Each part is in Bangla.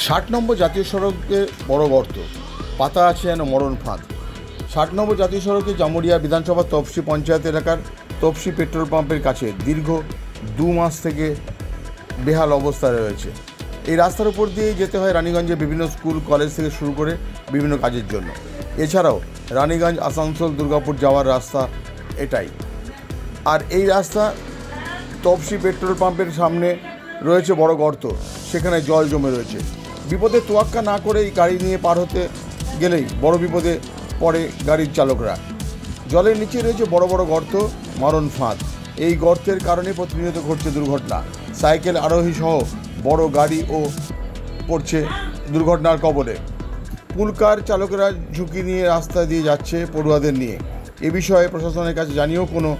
60 নম্বর জাতীয় সড়কে বড় গর্ত, পাতা আছে যেন মরণ ফাঁদ। 60 নম্বর জাতীয় সড়কে জামুরিয়া বিধানসভা তপসি পঞ্চায়েত এলাকার তপসি পেট্রোল পাম্পের কাছে দীর্ঘ 2 মাস থেকে বেহাল অবস্থায় রয়েছে। এই রাস্তার উপর দিয়েই যেতে হয় রানীগঞ্জে বিভিন্ন স্কুল কলেজ থেকে শুরু করে বিভিন্ন কাজের জন্য। এছাড়াও রানীগঞ্জ আসানসোল দুর্গাপুর যাওয়ার রাস্তা এটাই। আর এই রাস্তা তপসি পেট্রোল পাম্পের সামনে রয়েছে বড় গর্ত, সেখানে জল জমে রয়েছে। বিপদে তোয়াক্কা না করে এই গাড়ি নিয়ে পার হতে গেলেই বড় বিপদে পড়ে গাড়ির চালকরা। জলের নিচে রয়েছে বড় বড় গর্ত, মরণ ফাঁদ। এই গর্তের কারণে প্রতিনিয়ত ঘটছে দুর্ঘটনা। সাইকেল আরোহী সহ বড় গাড়িও পড়ছে দুর্ঘটনার কবলে। পুলকার চালকেরা ঝুঁকি নিয়ে রাস্তা দিয়ে যাচ্ছে পড়ুয়াদের নিয়ে। এ বিষয়ে প্রশাসনের কাছে জানিয়েও কোনো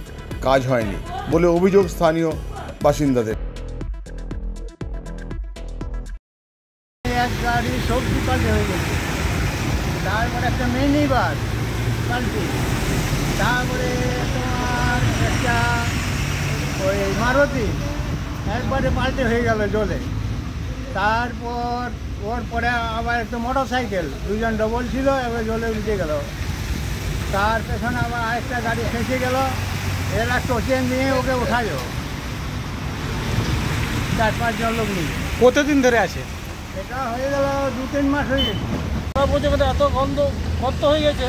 কাজ হয়নি বলে অভিযোগ স্থানীয় বাসিন্দাদের। এক গাড়ি সবজি পাল্টে হয়ে গেছে, তারপরে একটা মিনি বাস পাল্টে, তারপরে তোমার একটা ওই মারুতি একবারে পাল্টে হয়ে গেল জলে। তারপর ওর পরে আবার একটা মোটর সাইকেল, দুজন ডবল ছিল, এবার জলে উল্টে গেল। তার পেছনে আবার আরেকটা গাড়ি ফেঁসে গেল, এরা টোচে নিয়ে ওকে উঠাল, 4-5 জন লোক নিয়ে। কতদিন ধরে আছে এটা হয়ে গেল 2-3 মাস হয়ে গেছে। বলছে এত গর্ত হয়ে গেছে,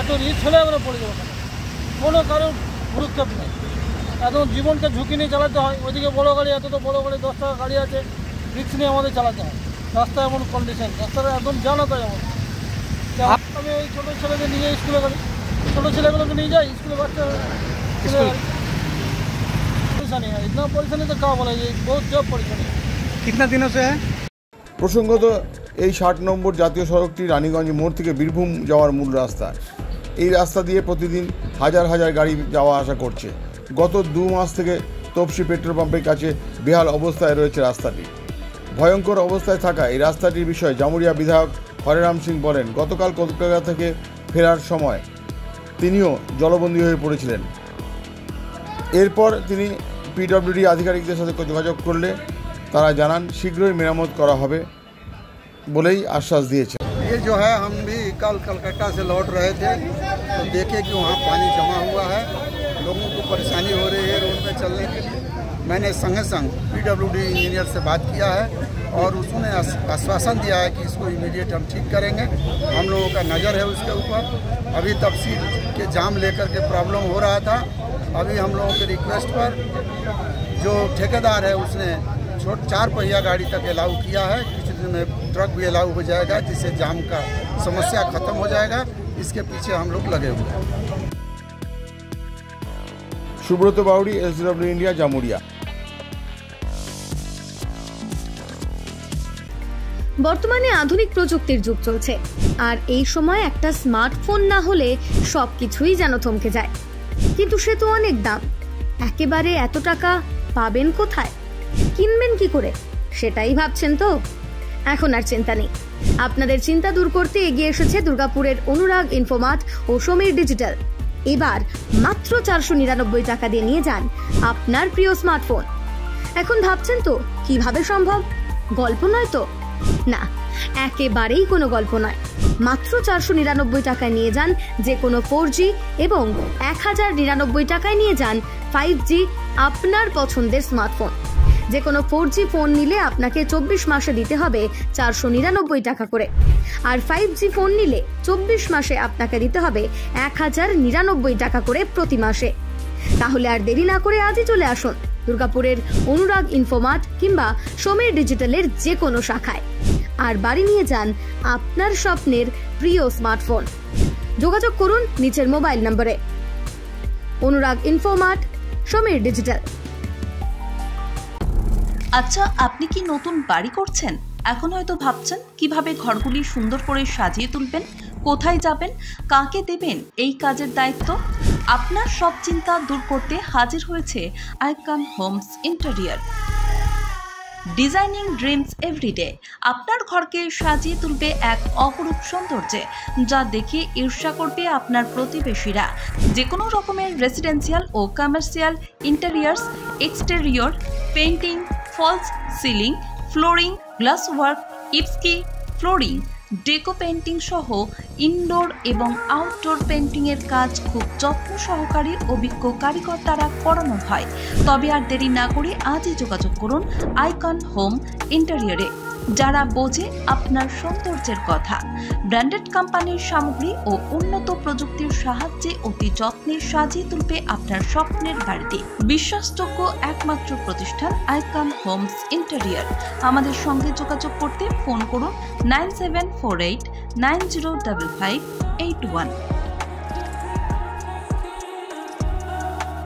এত রিস্ক হলে আমরা পড়ে যাবো, কোনো কারোর ভূক্ষেপ নেই। একদম জীবনকে ঝুঁকি নিয়ে চালাতে হয়। ওইদিকে বড় গাড়ি, এত তো বড় গাড়ি 10 টাকা গাড়ি আছে, রিস্ক নিয়ে আমাদের চালাতে হয়। রাস্তা এমন কন্ডিশন, রাস্তাটা একদম জানা তো এমন। আমি ওই ছোটো ছেলেদের নিয়ে স্কুলে গাড়ি, ছোটো ছেলেগুলোকে নিয়ে যাই স্কুলে, বাচ্চা परेशानी है। इतना परेशानी तो क्या बोला, ये बहुत जब परेशानी। कितना दिनों से है? প্রসঙ্গত এই 60 নম্বর জাতীয় সড়কটি রানীগঞ্জ মোড় থেকে বীরভূম যাওয়ার মূল রাস্তা। এই রাস্তা দিয়ে প্রতিদিন হাজার হাজার গাড়ি যাওয়া আসা করছে। গত 2 মাস থেকে তপসি পেট্রোল পাম্পের কাছে বেহাল অবস্থায় রয়েছে রাস্তাটি। ভয়ঙ্কর অবস্থায় থাকা এই রাস্তাটির বিষয়ে জামুরিয়া বিধায়ক হরেরাম সিং বলেন, গতকাল কলকাতা থেকে ফেরার সময় তিনিও জলবন্দী হয়ে পড়েছিলেন। এরপর তিনি পিডব্লিউডি আধিকারিকদের সাথে যোগাযোগ করলে তারা জানান শীঘ্রই মেরামত করা হবে বলেই আশ্বাস দিয়েছে। ये जो है हम भी कल कलकत्ता से लौट रहे थे तो देखे कि वहाँ पानी जमा हुआ है, लोगों को परेशानी हो रही है रोड पे चलने के लिए। मैंने संगे संग पीडब्ल्यूडी इंजीनियर से बात किया है और उसने आश्वासन दिया है कि इसको इमीडिएट हम ठीक करेंगे। हम लोगों का नज़र है उसके ऊपर। अभी तफसील के जाम लेकर के प्रॉब्लम हो रहा था। अभी हम लोगों के रिक्वेस्ट पर जो ठेकेदार है उसने 4 पहिया गाड़ी तक अलाउ किया है। कुछ दिन में ट्रक भी अलाउ हो जाएगा, जिससे जाम का समस्या खत्म हो जाएगा। इसके पीछे हम लोग लगे हुए हैं। Subrata Bauri, SW India, Jamuria. বর্তমানে আধুনিক প্রযুক্তির যুগ চলছে, আর এই সময় একটা স্মার্টফোন না হলে সবকিছুই যেন থমকে যায়। কিন্তু সে তো অনেক দাম, একেবারে এত টাকা পাবেন কোথায়, কিনবেন কি করে, সেটাই ভাবছেন তো? এখন আর চিন্তা নেই। আপনাদের চিন্তা দূর করতে এগিয়ে এসেছে দুর্গাপুরের অনুরাগ ইনফোমার্ট ও সমীর ডিজিটাল। এবার মাত্র 499 টাকা দিয়ে নিয়ে যান আপনার প্রিয় স্মার্টফোন। এখন ভাবছেন তো কিভাবে সম্ভব, গল্প নয় তো? না, একেবারেই কোনো গল্প নয়। মাত্র 499 টাকায় নিয়ে যান যে কোনো 4G এবং 1099 টাকায় নিয়ে যান 5G আপনার পছন্দের স্মার্টফোন। যে কোনো 4G ফোন নিলে আপনাকে 24 মাসে দিতে হবে 499 টাকা করে, আর 5G ফোন নিলে 24 মাসে আপনাকে দিতে হবে 1099 টাকা করে প্রতি মাসে। তাহলে আর দেরি না করে আজই চলে আসুন দুর্গাপুরের অনুরাগ ইনফোমার্ট কিংবা সমীর ডিজিটালের যে কোনো শাখায়, আর বাড়ি নিয়ে যান আপনার স্বপ্নের প্রিয় স্মার্টফোন। যোগাযোগ করুন নিচের মোবাইল নম্বরে। অনুরাগ ইনফোমার্ট, সমীর ডিজিটাল। আচ্ছা, আপনি কি নতুন বাড়ি করছেন? এখন হয়তো ভাবছেন কিভাবে ঘরগুলি সুন্দর করে সাজিয়ে তুলবেন, কোথায় যাবেন, কাকে দেবেন এই কাজের দায়িত্ব। আপনার সব চিন্তা দূর করতে হাজির হয়েছে Icon Homes interior. Designing dreams everyday আপনার ঘরকে সাজিয়ে তুলবে এক অপরূপ সৌন্দর্যে, যা দেখে ঈর্ষা করবে আপনার প্রতিবেশীরা। যে কোনো রকমের রেসিডেন্সিয়াল ও commercial interiors, exterior, painting, false ceiling, flooring, glass work, ইপস্কি ফ্লোরিং, ডেকো পেন্টিং সহ ইনডোর এবং আউটডোর পেন্টিং এর কাজ খুব যত্ন সহকারে অভিজ্ঞ কারিগর দ্বারা করানো হয়। তবে আর দেরি না করে আজই যোগাযোগ করুন আইকন হোম ইন্টেরিয়রে, যারা বোঝে আপনার সৌন্দর্যের কথা। ব্র্যান্ডেড কোম্পানির সামগ্রী ও উন্নত প্রযুক্তির সাহায্যে অতি যত্নে সাজিয়ে তুলবে আপনার স্বপ্নের বাড়িতে। বিশ্বাসযোগ্য একমাত্র প্রতিষ্ঠান আইকন হোমস ইন্টেরিয়র। আমাদের সঙ্গে যোগাযোগ করতে ফোন করুন 9748905581।